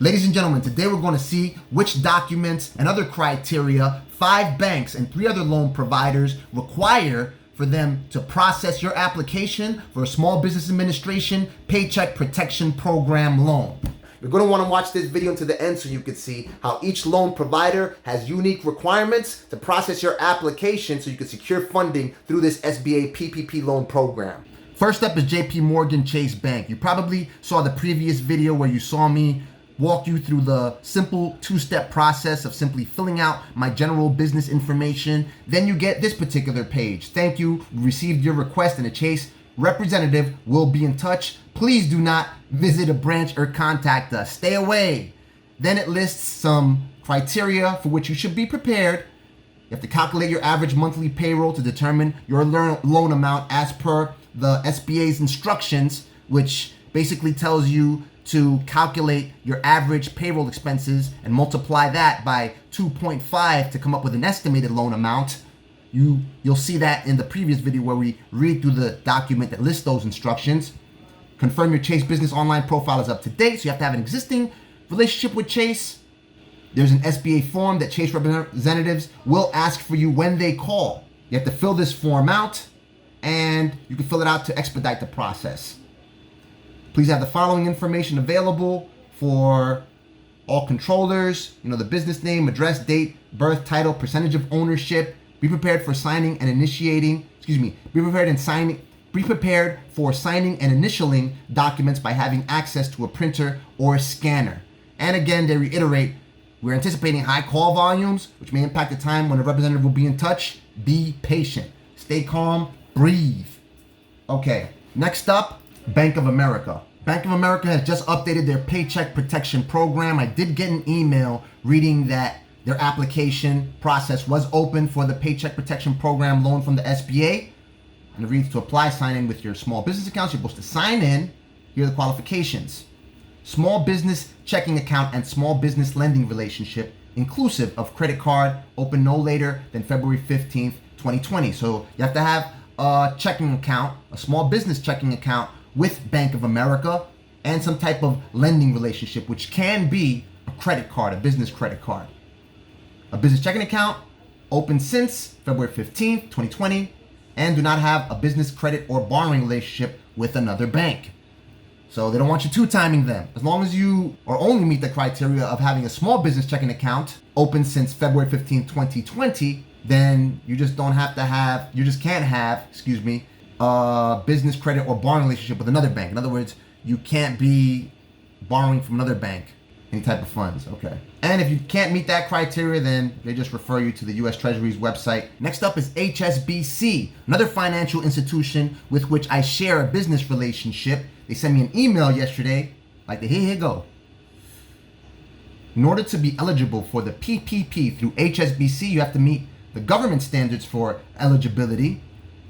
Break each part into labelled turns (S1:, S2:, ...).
S1: Ladies and gentlemen, today we're going to see which documents and other criteria 5 banks and 3 other loan providers require for them to process your application for a Small Business Administration Paycheck Protection Program loan. You're going to want to watch this video to the end so you can see how each loan provider has unique requirements to process your application so you can secure funding through this SBA PPP loan program. First up is JP Morgan Chase Bank. You probably saw the previous video where you saw me walk you through the simple 2-step process of simply filling out my general business information. Then you get this particular page. Thank you, we received your request, and a Chase representative will be in touch. Please do not visit a branch or contact us. Stay away. Then it lists some criteria for which you should be prepared. You have to calculate your average monthly payroll to determine your loan amount as per the SBA's instructions, which basically tells you to calculate your average payroll expenses and multiply that by 2.5 to come up with an estimated loan amount. You'll see that in the previous video where we read through the document that lists those instructions. Confirm your Chase business online profile is up to date, so you have to have an existing relationship with Chase. There's an SBA form that Chase representatives will ask for you when they call. You have to fill this form out, and you can fill it out to expedite the process. Please have the following information available for all controllers. The business name, address, date, birth, title, percentage of ownership. Be prepared for signing and initiating, Be prepared for signing and initialing documents by having access to a printer or a scanner. And again, they reiterate, we're anticipating high call volumes, which may impact the time when a representative will be in touch. Be patient. Stay calm. Breathe. Okay, next up, Bank of America. Bank of America has just updated their Paycheck Protection Program. I did get an email reading that their application process was open for the Paycheck Protection Program loan from the SBA. And it reads, to apply, sign in with your small business accounts. You're supposed to sign in. Here are the qualifications. Small business checking account and small business lending relationship, inclusive of credit card, open no later than February 15th, 2020. So you have to have a checking account, a small business checking account with Bank of America, and some type of lending relationship, which can be a credit card, a business credit card. A business checking account open since February 15th, 2020, and do not have a business credit or borrowing relationship with another bank. So they don't want you two-timing them. As long as you or only meet the criteria of having a small business checking account open since February 15th, 2020, then you just can't have, a business credit or borrowing relationship with another bank. In other words, you can't be borrowing from another bank any type of funds. Okay. And if you can't meet that criteria, then they just refer you to the U.S. Treasury's website. Next up is HSBC, another financial institution with which I share a business relationship. They sent me an email yesterday, like, here you go. In order to be eligible for the PPP through HSBC, you have to meet the government standards for eligibility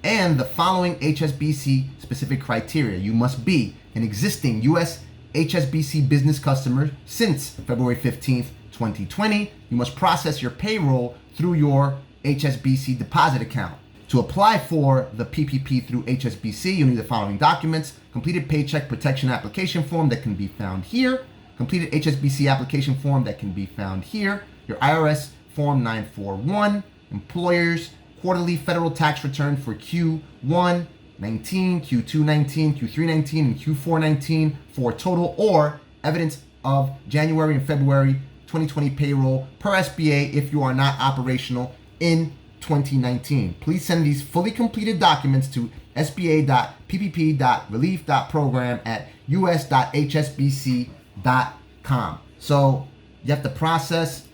S1: and the following HSBC specific criteria. You must be an existing U.S. HSBC business customer since February 15th, 2020. You must process your payroll through your HSBC deposit account. To apply for the PPP through HSBC, you need the following documents: completed paycheck protection application form that can be found here, completed HSBC application form that can be found here, your IRS Form 941, employer's quarterly federal tax return for Q1 19, Q2 19, Q3 19, and Q4 19 for total, or evidence of January and February 2020 payroll per SBA if you are not operational in 2019. Please send these fully completed documents to sba.ppp.relief.program@us.hsbc.com. So you have to process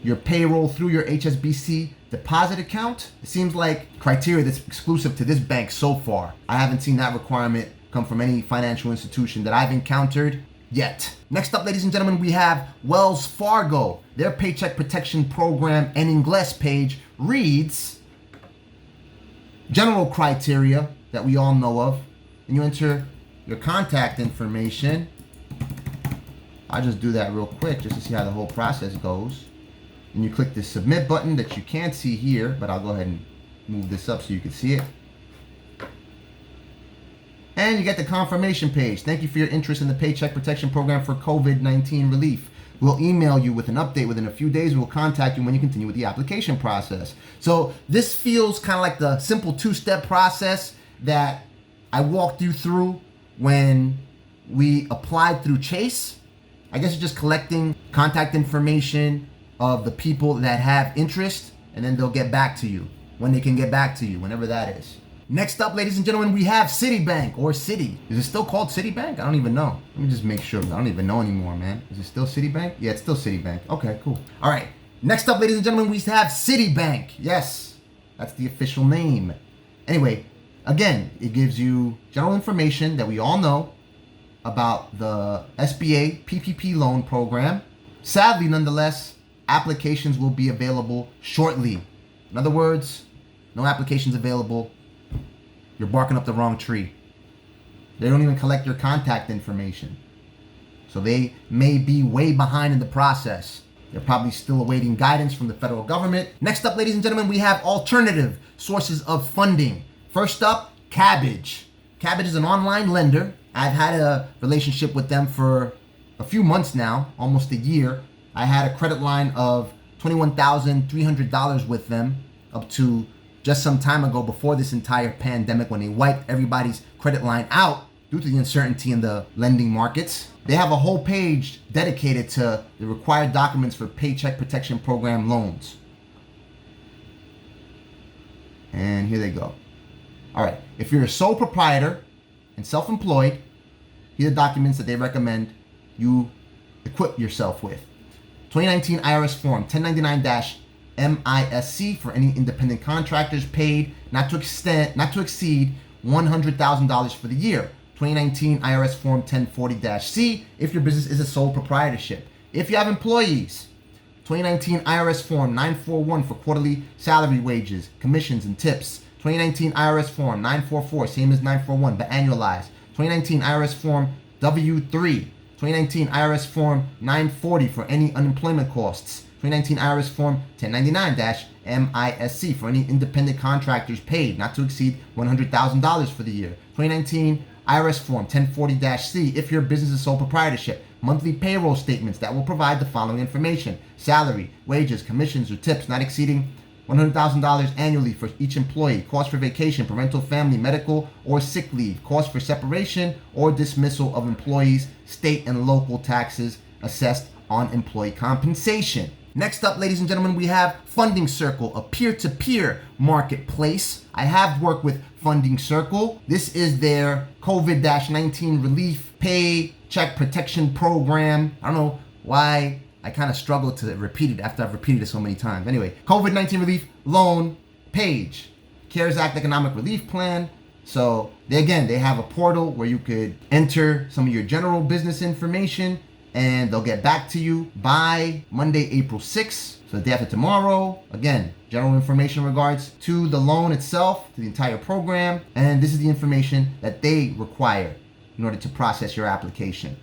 S1: your payroll through your HSBC deposit account. It seems like criteria that's exclusive to this bank so far. I haven't seen that requirement come from any financial institution that I've encountered yet. Next up, ladies and gentlemen, we have Wells Fargo. Their Paycheck Protection Program en inglés page reads, general criteria that we all know of, and you enter your contact information. I'll just do that real quick just to see how the whole process goes. And you click the submit button that you can't see here, but I'll go ahead and move this up so you can see it. And you get the confirmation page. Thank you for your interest in the Paycheck Protection Program for COVID-19 relief. We'll email you with an update within a few days. We'll contact you when you continue with the application process. So this feels kind of like the simple two-step process that I walked you through when we applied through Chase. I guess it's just collecting contact information of the people that have interest, and then they'll get back to you when they can get back to you, whenever that is. Next up, ladies and gentlemen, we have Citibank, or Citi. Is it still called Citibank? I don't even know. Let me just make sure. I don't even know anymore, man. Is it still Citibank? Yeah, it's still Citibank. Okay, cool. All right. Next up, ladies and gentlemen, we have Citibank. Yes, that's the official name. Anyway, again, it gives you general information that we all know about the SBA PPP loan program. Sadly, nonetheless, applications will be available shortly. In other words, no applications available. You're barking up the wrong tree. They don't even collect your contact information. So they may be way behind in the process. They're probably still awaiting guidance from the federal government. Next up, ladies and gentlemen, we have alternative sources of funding. First up, Cabbage. Cabbage is an online lender. I've had a relationship with them for a few months now, almost a year. I had a credit line of $21,300 with them up to just some time ago, before this entire pandemic, when they wiped everybody's credit line out due to the uncertainty in the lending markets. They have a whole page dedicated to the required documents for Paycheck Protection Program loans. And here they go. All right, if you're a sole proprietor and self-employed, here are the documents that they recommend you equip yourself with. 2019 IRS Form 1099-MISC for any independent contractors paid not to exceed $100,000 for the year. 2019 IRS Form 1040-C if your business is a sole proprietorship. If you have employees, 2019 IRS Form 941 for quarterly salary wages, commissions, and tips. 2019 IRS Form 944, same as 941, but annualized. 2019 IRS Form W3. 2019 IRS Form 940 for any unemployment costs. 2019 IRS Form 1099-MISC for any independent contractors paid not to exceed $100,000 for the year. 2019 IRS Form 1040-C if your business is sole proprietorship. Monthly payroll statements that will provide the following information: salary, wages, commissions, or tips not exceeding $100,000 annually for each employee, cost for vacation, parental, family, medical, or sick leave, cost for separation or dismissal of employees, state and local taxes assessed on employee compensation. Next up, ladies and gentlemen, we have Funding Circle, a peer-to-peer marketplace. I have worked with Funding Circle. This is their COVID-19 relief paycheck protection program. I don't know why I kind of struggle to repeat it after I've repeated it so many times. Anyway, COVID-19 relief loan page, CARES Act economic relief plan. So they have a portal where you could enter some of your general business information, and they'll get back to you by Monday, April 6th. So the day after tomorrow. Again, general information in regards to the loan itself, to the entire program. And this is the information that they require in order to process your application.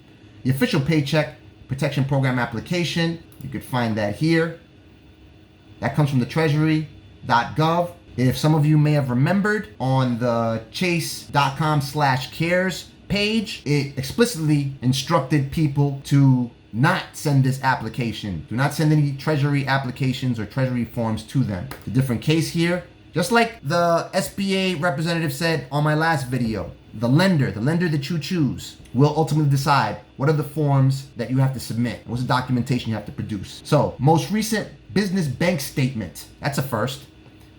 S1: The official Paycheck Protection Program application, you could find that here. That comes from the treasury.gov. If some of you may have remembered, on the chase.com/cares page, it explicitly instructed people to not send this application. Do not send any treasury applications or treasury forms to them. The different case here, just like the SBA representative said on my last video, the lender that you choose will ultimately decide what are the forms that you have to submit, what's the documentation you have to produce. So, most recent business bank statement, that's a first,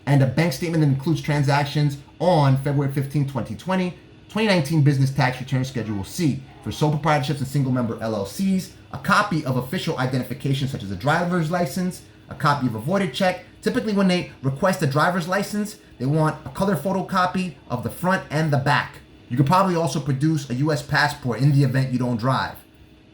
S1: and a bank statement that includes transactions on February 15, 2020, 2019 business tax return Schedule C for sole proprietorships and single member LLCs, a copy of official identification such as a driver's license, a copy of a voided check. Typically when they request a driver's license, they want a color photocopy of the front and the back. You could probably also produce a US passport in the event you don't drive.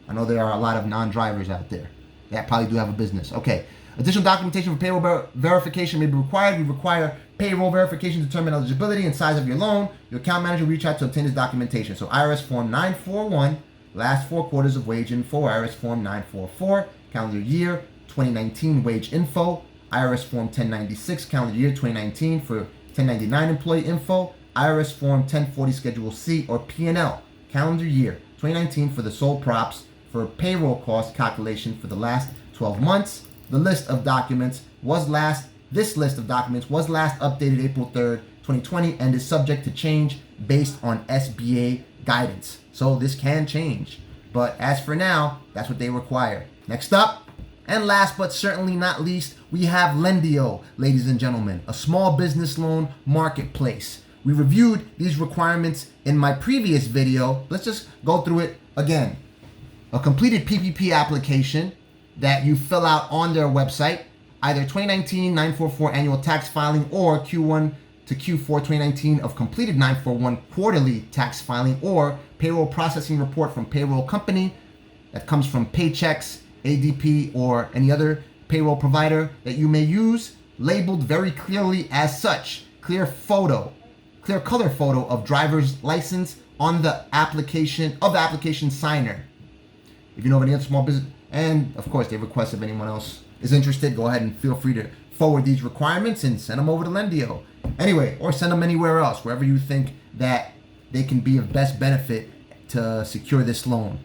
S1: I know there are a lot of non-drivers out there that probably do have a business. Okay. Additional documentation for payroll verification may be required. We require payroll verification to determine eligibility and size of your loan. Your account manager will reach out to obtain this documentation. So IRS Form 941, last 4 quarters of wage info. IRS Form 944, calendar year 2019 wage info. IRS Form 1096, calendar year 2019 for 1099 employee info. IRS Form 1040 Schedule C or P&L, calendar year 2019 for the sole props for payroll cost calculation for the last 12 months. This list of documents was last updated April 3rd, 2020 and is subject to change based on SBA guidance. So this can change. But as for now, that's what they require. Next up, and last but certainly not least, we have Lendio, ladies and gentlemen, a small business loan marketplace. We reviewed these requirements in my previous video. Let's just go through it again. A completed PPP application that you fill out on their website, either 2019 944 annual tax filing or Q1 to Q4 2019 of completed 941 quarterly tax filing or payroll processing report from payroll company that comes from Paychecks, ADP, or any other payroll provider that you may use, labeled very clearly as such. Clear color photo of driver's license on the application signer. If you know of any other small business, and of course they request if anyone else is interested, go ahead and feel free to forward these requirements and send them over to Lendio. Anyway, or send them anywhere else, wherever you think that they can be of best benefit to secure this loan.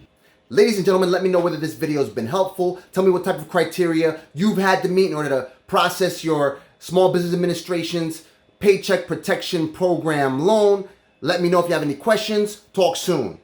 S1: Ladies and gentlemen, let me know whether this video has been helpful. Tell me what type of criteria you've had to meet in order to process your Small Business Administration's Paycheck Protection Program loan. Let me know if you have any questions. Talk soon.